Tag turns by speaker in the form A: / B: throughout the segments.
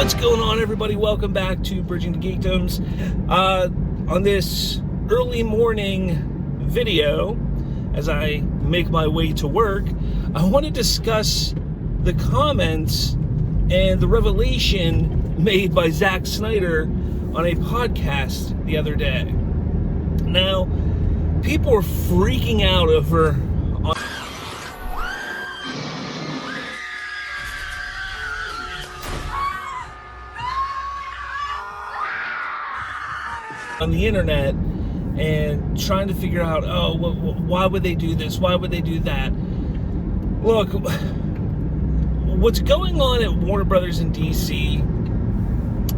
A: What's going on, everybody? Welcome back to Bridging to Geekdoms. On this early morning video, as I make my way to work, I want to discuss the comments and the revelation made by Zack Snyder on a podcast the other day. Now, people are freaking out over on the internet and trying to figure out, why would they do this? Why would they do that? Look, what's going on at Warner Brothers in DC,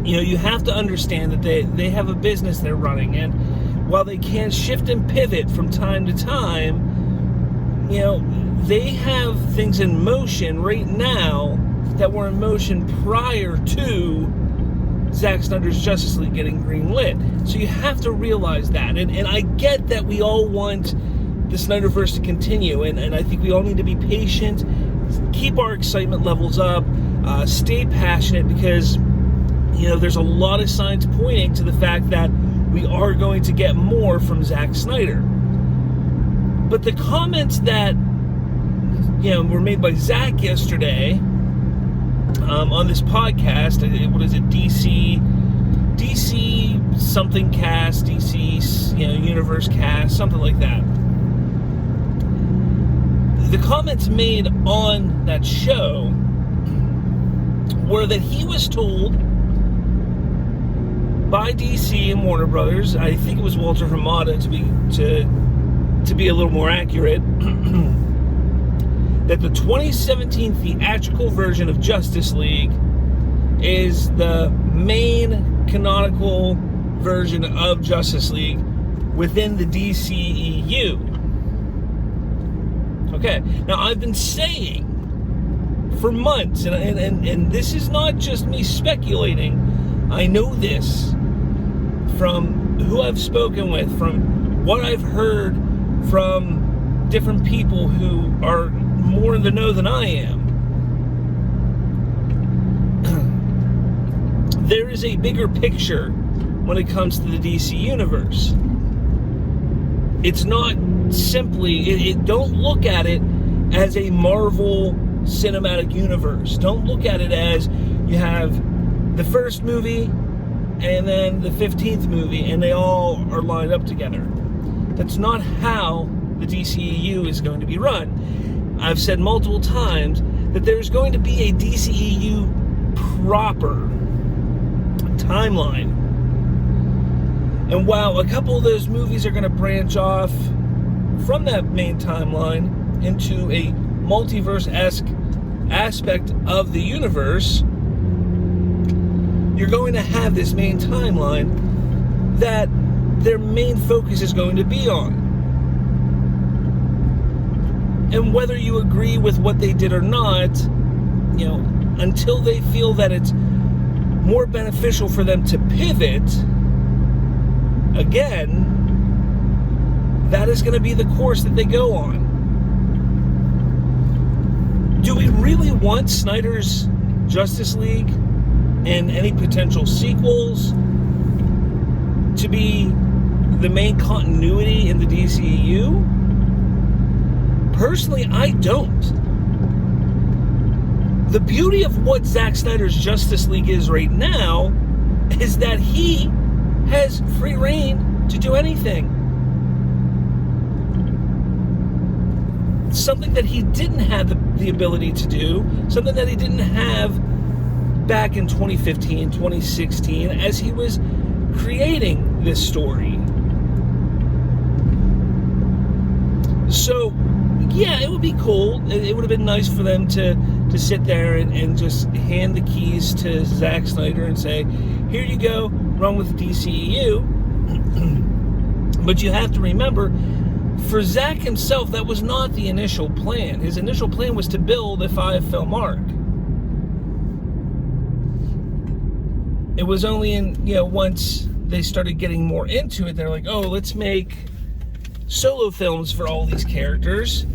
A: you have to understand that they have a business they're running, and while they can shift and pivot from time to time, they have things in motion right now that were in motion prior to Zack Snyder's Justice League getting greenlit. So you have to realize that. And I get that we all want the Snyderverse to continue, and I think we all need to be patient, keep our excitement levels up, stay passionate, because there's a lot of signs pointing to the fact that we are going to get more from Zack Snyder. But the comments that were made by Zack yesterday on this podcast, what is it, DC something cast, DC universe cast, something like that. The comments made on that show were that he was told by DC and Warner Brothers, I think it was Walter Hamada to be a little more accurate, that the 2017 theatrical version of Justice League is the main canonical version of Justice League within the DCEU. Okay, now I've been saying for months, and this is not just me speculating, I know this from who I've spoken with, from what I've heard from different people who are more in the know than I am. There is a bigger picture when it comes to the DC universe. It's not simply, don't look at it as a Marvel cinematic universe. Don't look at it as you have the first movie and then the 15th movie and they all are lined up together. That's not how the DCEU is going to be run. I've said multiple times that there's going to be a DCEU proper timeline. And while a couple of those movies are going to branch off from that main timeline into a multiverse-esque aspect of the universe, you're going to have this main timeline that their main focus is going to be on. And whether you agree with what they did or not, until they feel that it's more beneficial for them to pivot, again, that is going to be the course that they go on. Do we really want Snyder's Justice League and any potential sequels to be the main continuity in the DCEU? Personally, I don't. The beauty of what Zack Snyder's Justice League is right now is that he has free reign to do anything. Something that he didn't have the ability to do, something that he didn't have back in 2015, 2016, as he was creating this story. So, yeah, it would be cool. It would have been nice for them to sit there and just hand the keys to Zack Snyder and say, here you go, run with DCEU. But you have to remember, for Zack himself, that was not the initial plan. His initial plan was to build a 5-film arc. It was only once they started getting more into it, they're like, oh, let's make solo films for all these characters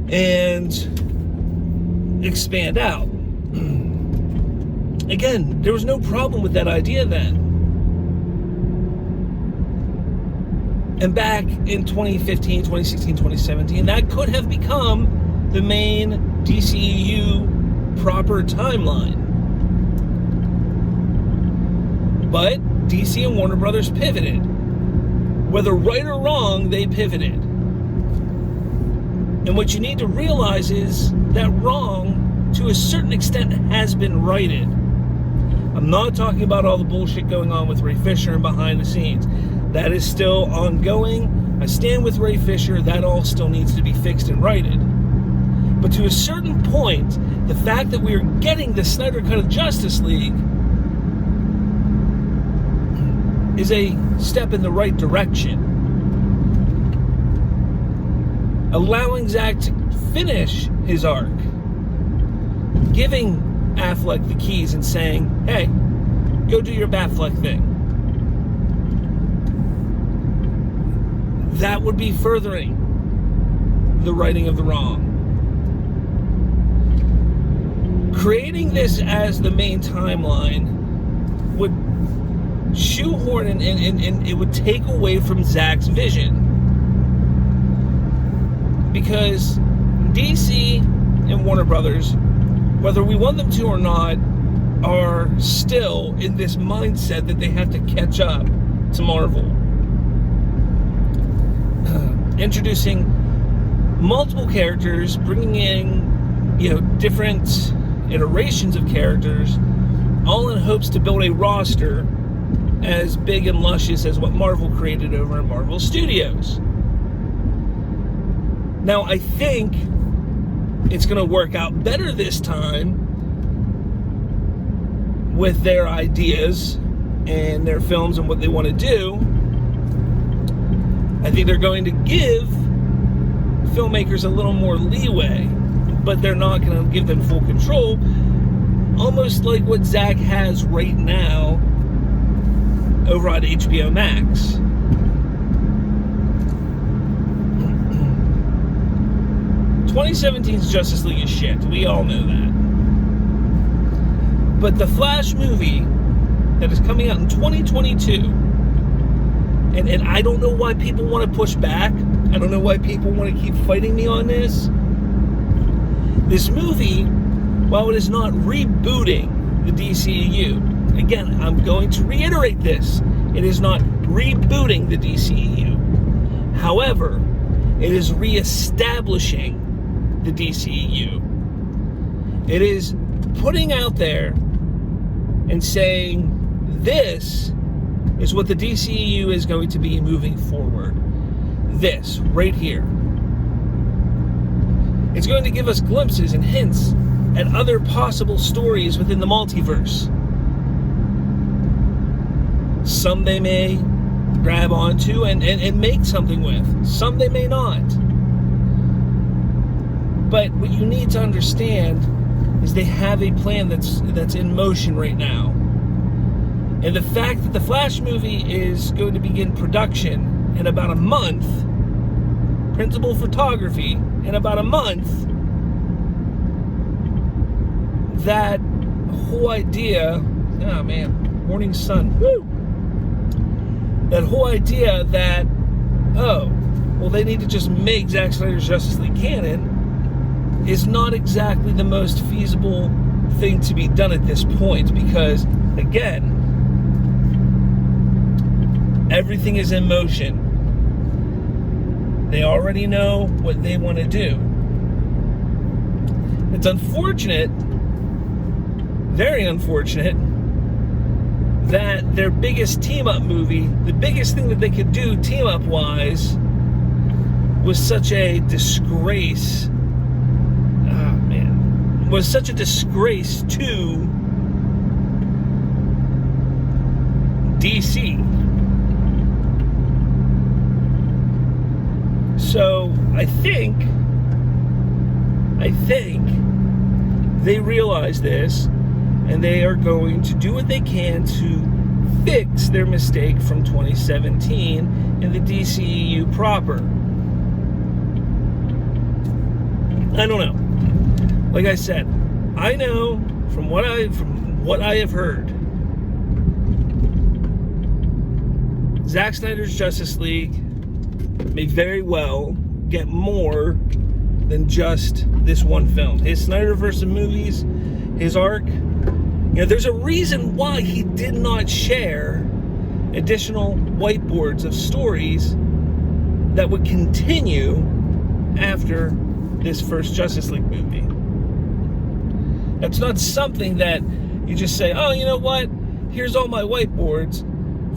A: and expand out. Again, there was no problem with that idea then. And back in 2015, 2016, 2017, that could have become the main DCEU proper timeline. But DC and Warner Brothers pivoted. Whether right or wrong, they pivoted. And what you need to realize is that wrong, to a certain extent, has been righted. I'm not talking about all the bullshit going on with Ray Fisher and behind the scenes. That is still ongoing. I stand with Ray Fisher. That all still needs to be fixed and righted. But to a certain point, the fact that we are getting the Snyder Cut of Justice League is a step in the right direction. Allowing Zack to finish his arc. Giving Affleck the keys and saying, hey, go do your Batfleck thing. That would be furthering the righting of the wrong. Creating this as the main timeline would shoehorn and it would take away from Zack's vision. Because DC and Warner Brothers, whether we want them to or not, are still in this mindset that they have to catch up to Marvel. Introducing multiple characters, bringing in, different iterations of characters, all in hopes to build a roster as big and luscious as what Marvel created over in Marvel Studios. Now, I think it's going to work out better this time with their ideas and their films and what they want to do. I think they're going to give filmmakers a little more leeway, but they're not going to give them full control, almost like what Zack has right now over on HBO Max. "2017's Justice League is shit. We all know that. But the Flash movie that is coming out in 2022, and I don't know why people want to push back. I don't know why people want to keep fighting me on this. This movie, while it is not rebooting the DCEU, again, I'm going to reiterate this, it is not rebooting the DCEU. However, it is reestablishing the DCEU. It is putting out there and saying, this is what the DCEU is going to be moving forward. This, right here. It's going to give us glimpses and hints at other possible stories within the multiverse. Some they may grab onto and make something with. Some they may not. But what you need to understand is they have a plan that's in motion right now. And the fact that the Flash movie is going to begin production in about a month, principal photography in about a month, that whole idea, oh man, morning sun, woo! That whole idea that, oh, well, they need to just make Zack Snyder's Justice League canon is not exactly the most feasible thing to be done at this point, because, again, everything is in motion. They already know what they want to do. It's unfortunate, very unfortunate, that their biggest team-up movie, the biggest thing that they could do team-up-wise, was such a disgrace. Was such a disgrace to DC. So I think they realize this, and they are going to do what they can to fix their mistake from 2017 in the DCEU proper. I don't know. Like I said, I know from what I have heard, Zack Snyder's Justice League may very well get more than just this one film. His Snyderverse of movies, his arc, there's a reason why he did not share additional whiteboards of stories that would continue after this first Justice League movie. That's not something that you just say, oh, you know what? Here's all my whiteboards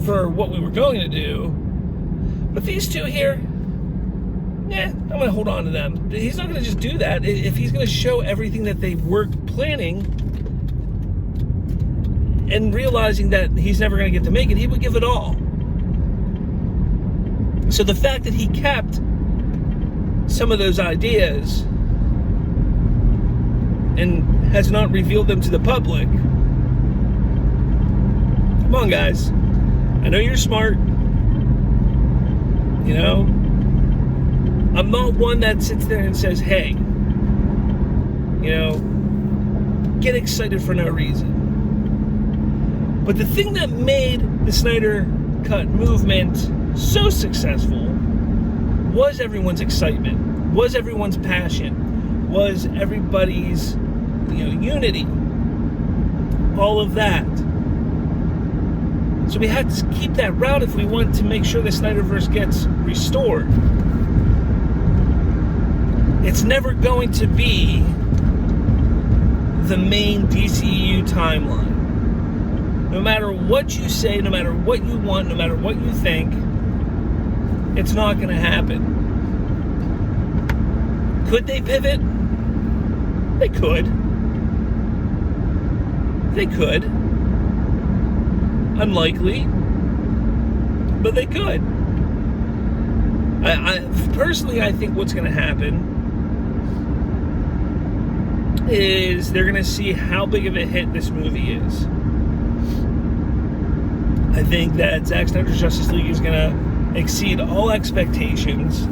A: for what we were going to do. But these two here, I'm going to hold on to them. He's not going to just do that. If he's going to show everything that they were planning and realizing that he's never going to get to make it, he would give it all. So the fact that he kept some of those ideas and has not revealed them to the public, come on, guys. I know you're smart. I'm not one that sits there and says, hey, get excited for no reason. But the thing that made the Snyder Cut movement so successful was everyone's excitement, was everyone's passion, was everybody's, unity, all of that. So we had to keep that route if we want to make sure the Snyderverse gets restored. It's never going to be the main DCEU timeline. No matter what you say, no matter what you want, no matter what you think, it's not going to happen. Could they pivot? They could. They could. Unlikely. But they could. I personally, I think what's going to happen is they're going to see how big of a hit this movie is. I think that Zack Snyder's Justice League is going to exceed all expectations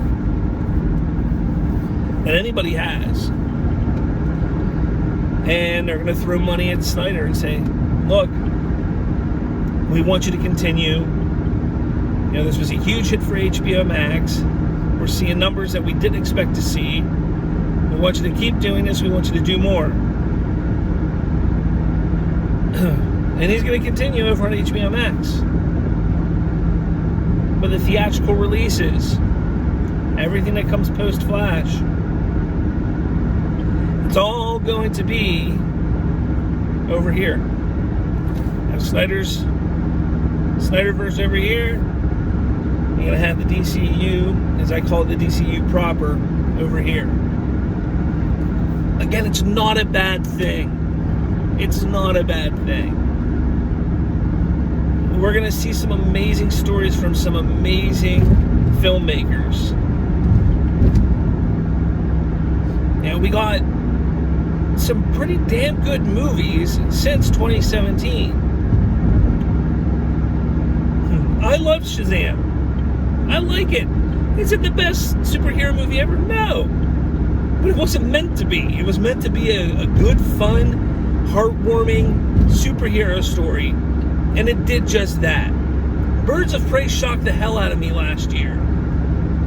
A: that anybody has. And they're going to throw money at Snyder and say, look, we want you to continue. This was a huge hit for HBO Max. We're seeing numbers that we didn't expect to see. We want you to keep doing this. We want you to do more. And he's going to continue over on HBO Max. But the theatrical releases, everything that comes post-Flash, it's all going to be over here. Have Snyderverse over here. You're going to have the DCU, as I call it, the DCU proper, over here. Again, it's not a bad thing. It's not a bad thing. We're going to see some amazing stories from some amazing filmmakers. We got some pretty damn good movies since 2017. I love Shazam. I like it. Is it the best superhero movie ever? No. But it wasn't meant to be. It was meant to be a good, fun, heartwarming superhero story. And it did just that. Birds of Prey shocked the hell out of me last year.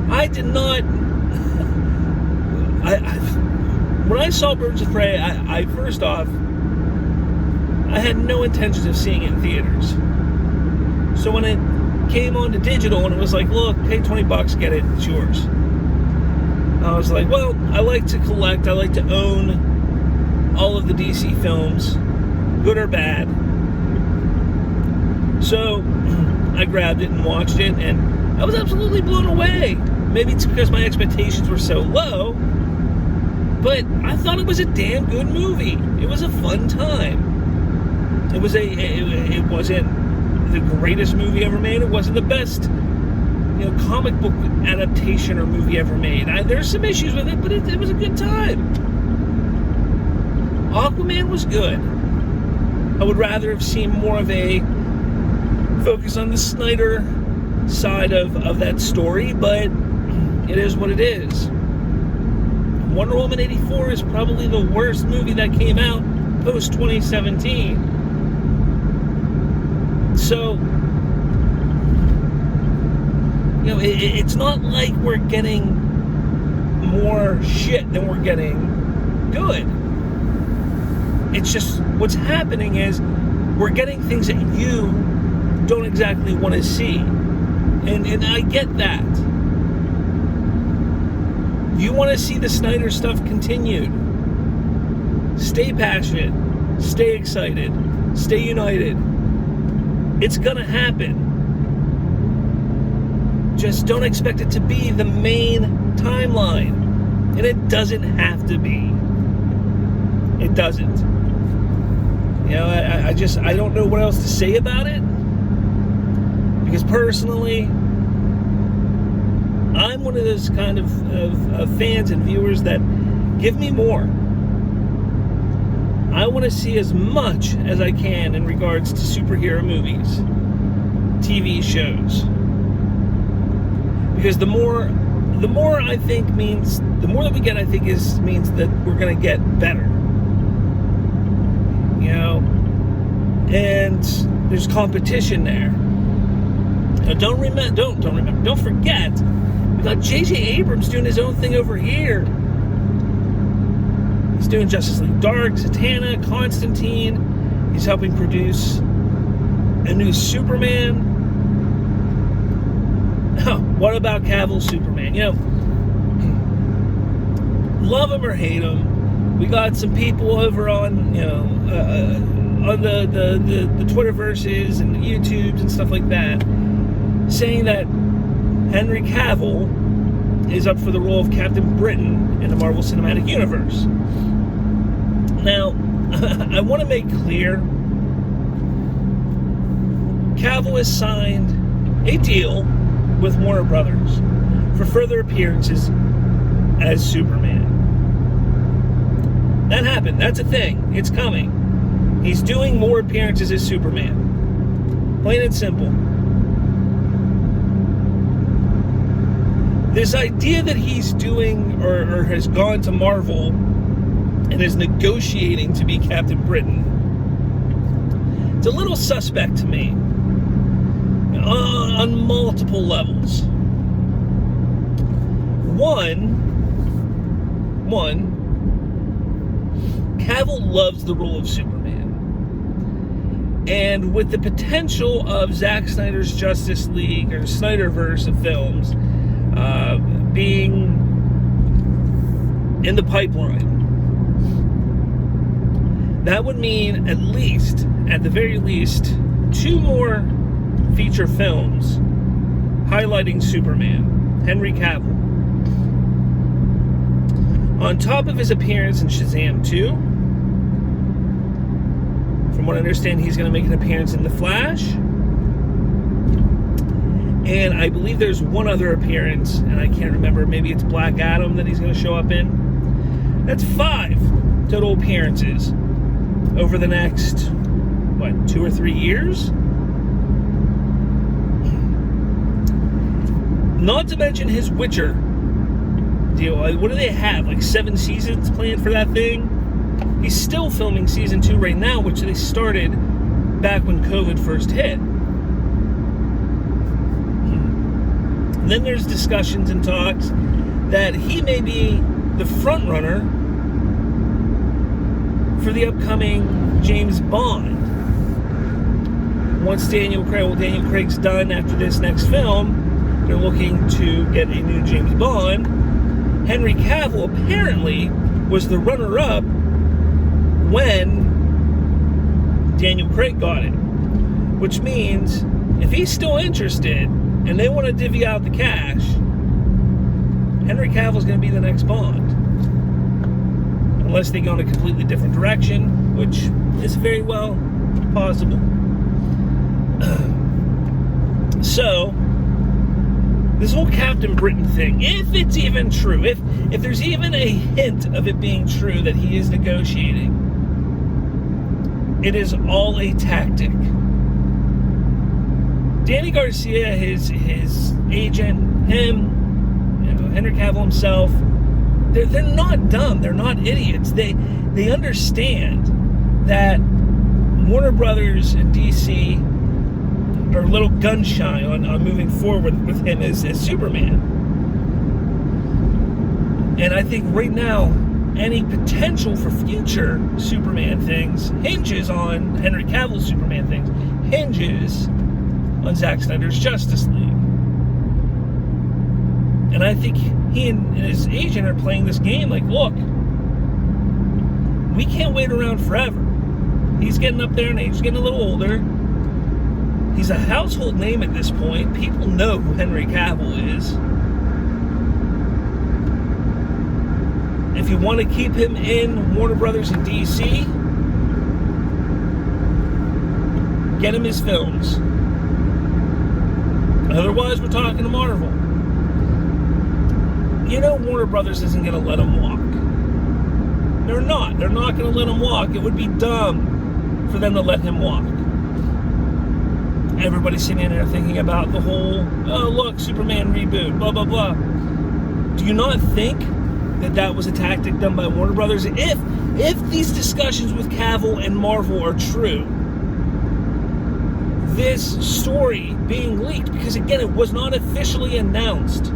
A: I did not... when I saw Birds of Prey, I first off, I had no intentions of seeing it in theaters. So when it came on to digital and it was like, look, pay $20, get it, it's yours. I was like, well, I like to collect, I like to own all of the DC films, good or bad. So I grabbed it and watched it, and I was absolutely blown away. Maybe it's because my expectations were so low, but I thought it was a damn good movie. It was a fun time. It wasn't the greatest movie ever made. It wasn't the best, comic book adaptation or movie ever made. There's some issues with it, but it was a good time. Aquaman was good. I would rather have seen more of a focus on the Snyder side of that story, but it is what it is. Wonder Woman 84 is probably the worst movie that came out post 2017. So, you know, it's not like we're getting more shit than we're getting good. It's just what's happening is we're getting things that you don't exactly want to see. And I get that. You want to see the Snyder stuff continued. Stay passionate. Stay excited. Stay united. It's gonna happen. Just don't expect it to be the main timeline. And it doesn't have to be. It doesn't. You know, I don't know what else to say about it. Because personally, I'm one of those kind of fans and viewers that give me more. I want to see as much as I can in regards to superhero movies, TV shows. Because the more I think means, the more that we get, I think means that we're going to get better. You know, and there's competition there. Now don't forget, we got J.J. Abrams doing his own thing over here. He's doing Justice League Dark, Zatanna, Constantine. He's helping produce a new Superman. Oh, what about Cavill Superman? You know, love him or hate him, we got some people over on, you know, on the Twitterverses and the YouTubes and stuff like that, saying that Henry Cavill is up for the role of Captain Britain in the Marvel Cinematic Universe. Now, I want to make clear, Cavill has signed a deal with Warner Brothers for further appearances as Superman. That happened. That's a thing. It's coming. He's doing more appearances as Superman. Plain and simple. This idea that he's doing or has gone to Marvel and is negotiating to be Captain Britain, it's a little suspect to me on multiple levels. One, Cavill loves the role of Superman. And with the potential of Zack Snyder's Justice League or Snyderverse of films being in the pipeline, that would mean at the very least, 2 more feature films highlighting Superman, Henry Cavill. On top of his appearance in Shazam 2, from what I understand, he's going to make an appearance in The Flash. And I believe there's one other appearance, and I can't remember, maybe it's Black Adam that he's going to show up in. That's 5 total appearances over the next, 2 or 3 years? Not to mention his Witcher deal. What do they have? 7 seasons planned for that thing? He's still filming season 2 right now, which they started back when COVID first hit. And then there's discussions and talks that he may be the front runner for the upcoming James Bond. Once Daniel Craig's done after this next film, they're looking to get a new James Bond. Henry Cavill apparently was the runner-up when Daniel Craig got it. Which means, if he's still interested, and they want to divvy out the cash, Henry Cavill's going to be the next Bond. Unless they go in a completely different direction, which is very well possible. So, this whole Captain Britain thing, if it's even true, if there's even a hint of it being true that he is negotiating, it is all a tactic. Danny Garcia, his agent, him, Henry Cavill himself, they're not dumb. They're not idiots. They understand that Warner Brothers and DC are a little gun shy on moving forward with him as Superman. And I think right now, any potential for future Superman things hinges on Henry CavilL's Superman things, hinges on Zack Snyder's Justice League. And I think he and his agent are playing this game like, look, we can't wait around forever. He's getting up there in age, he's getting a little older. He's a household name at this point. People know who Henry Cavill is. If you want to keep him in Warner Brothers and DC, get him his films. Otherwise, we're talking to Marvel. You know Warner Brothers isn't going to let him walk. They're not. They're not going to let him walk. It would be dumb for them to let him walk. Everybody's sitting there thinking about the whole, oh, look, Superman reboot, blah, blah, blah. Do you not think that was a tactic done by Warner Brothers? If these discussions with Cavill and Marvel are true, this story being leaked, because again, it was not officially announced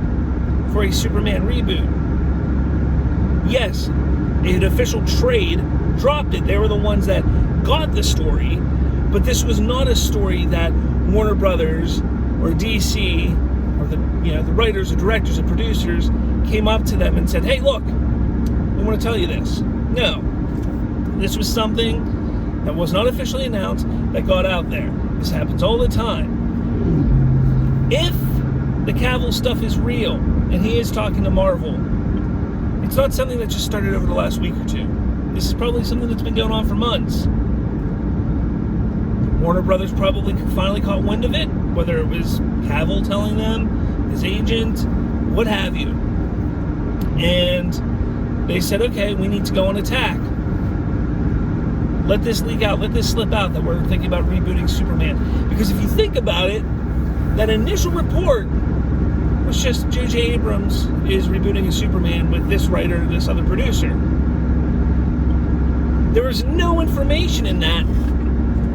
A: for a Superman reboot. Yes, an official trade dropped it. They were the ones that got the story, but this was not a story that Warner Brothers or DC or the writers, the directors, the producers came up to them and said, hey, look, we want to tell you this. No. This was something that was not officially announced that got out there. This happens all the time. If the Cavill stuff is real and he is talking to Marvel, it's not something that just started over the last week or two. This is probably something that's been going on for months. Warner Brothers probably finally caught wind of it, whether it was Cavill telling them, his agent, what have you. And they said, okay, we need to go on attack. Let this leak out, let this slip out that we're thinking about rebooting Superman. Because if you think about it, that initial report was just J.J. Abrams is rebooting a Superman with this writer, this other producer. There was no information in that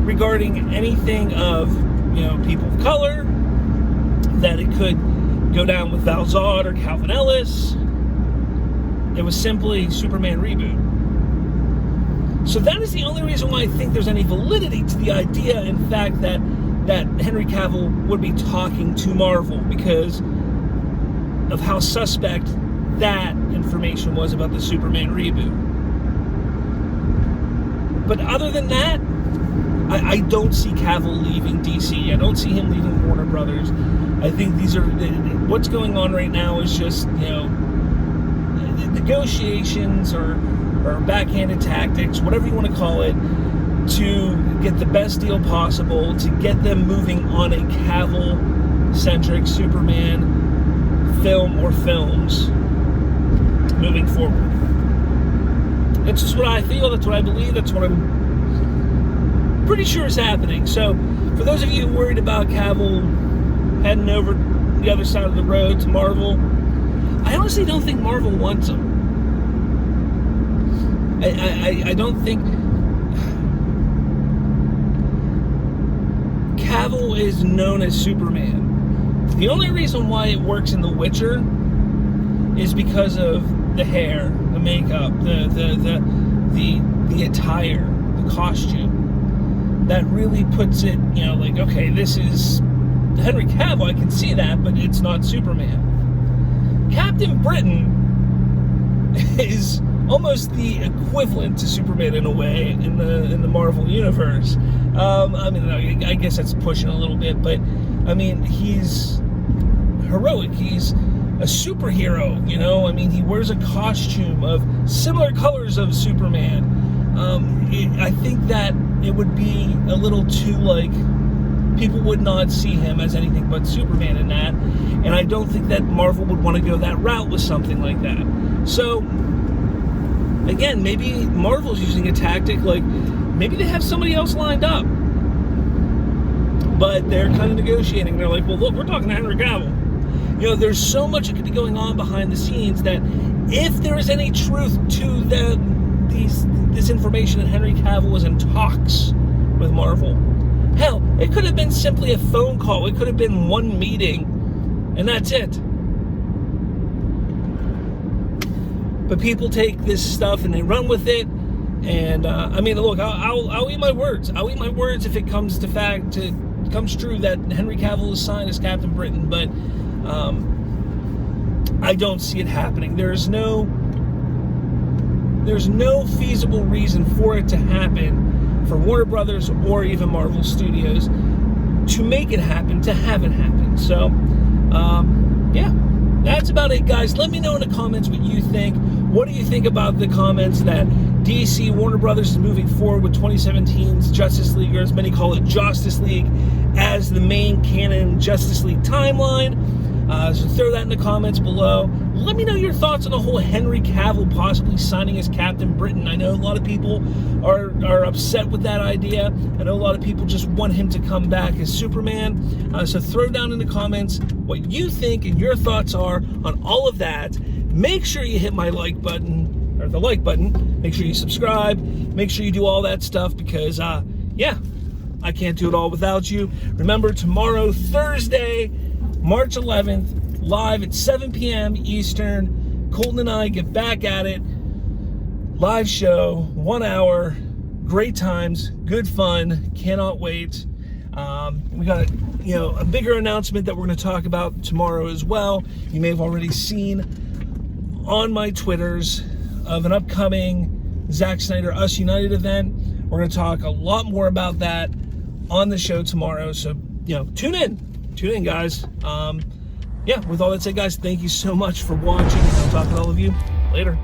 A: regarding anything of, people of color, that it could go down with Val Zod or Calvin Ellis. It was simply Superman reboot. So that is the only reason why I think there's any validity to the idea, in fact, that Henry Cavill would be talking to Marvel, because of how suspect that information was about the Superman reboot. But other than that, I don't see Cavill leaving DC. I don't see him leaving Warner Brothers. I think these are, what's going on right now is just, negotiations or backhanded tactics, whatever you want to call it, to get the best deal possible, to get them moving on a Cavill-centric Superman film or films moving forward. It's just what I feel, that's what I believe, that's what I'm pretty sure is happening. So, for those of you worried about Cavill heading over the other side of the road to Marvel, I honestly don't think Marvel wants him. I don't think Cavill is known as Superman. The only reason why it works in The Witcher is because of the hair, the makeup, the attire, the costume. That really puts it, like, okay, this is Henry Cavill, I can see that, but it's not Superman. Captain Britain is almost the equivalent to Superman in a way in the Marvel universe. I guess that's pushing a little bit, but he's heroic. He's a superhero, he wears a costume of similar colors of Superman. I think that it would be a little too, people would not see him as anything but Superman in that, and I don't think that Marvel would want to go that route with something like that. So, again, maybe Marvel's using a tactic, maybe they have somebody else lined up, but they're kind of negotiating. They're like, well, look, we're talking to Henry Cavill. There's so much that could be going on behind the scenes that if there is any truth to this information that Henry Cavill was in talks with Marvel, Hell, it could have been simply a phone call. It could have been one meeting, and that's it. But people take this stuff and they run with it. And I mean, look, I'll eat my words. I'll eat my words if it comes to fact, it comes true that Henry Cavill is signed as Captain Britain. But I don't see it happening. There's no feasible reason for it to happen for Warner Brothers or even Marvel Studios to make it happen, to have it happen. So, yeah, that's about it, guys. Let me know in the comments what you think. What do you think about the comments that DC, Warner Brothers is moving forward with 2017's Justice League, or as many call it, Josstice League, as the main canon Justice League timeline? So throw that in the comments below. Let me know your thoughts on the whole Henry Cavill possibly signing as Captain Britain. I know a lot of people are upset with that idea. I know a lot of people just want him to come back as Superman. So throw down in the comments what you think and your thoughts are on all of that. Make sure you hit my like button, or the like button. Make sure you subscribe. Make sure you do all that stuff because, yeah, I can't do it all without you. Remember, tomorrow, Thursday, March 11th, live at 7 p.m. Eastern. Colton and I get back at it. Live show, 1 hour, great times, good fun, cannot wait. We got, a bigger announcement that we're going to talk about tomorrow as well. You may have already seen on my Twitters of an upcoming Zack Snyder Us United event. We're going to talk a lot more about that on the show tomorrow. So, tune in, guys. Yeah, with all that said, guys, thank you so much for watching. I'll talk to all of you later.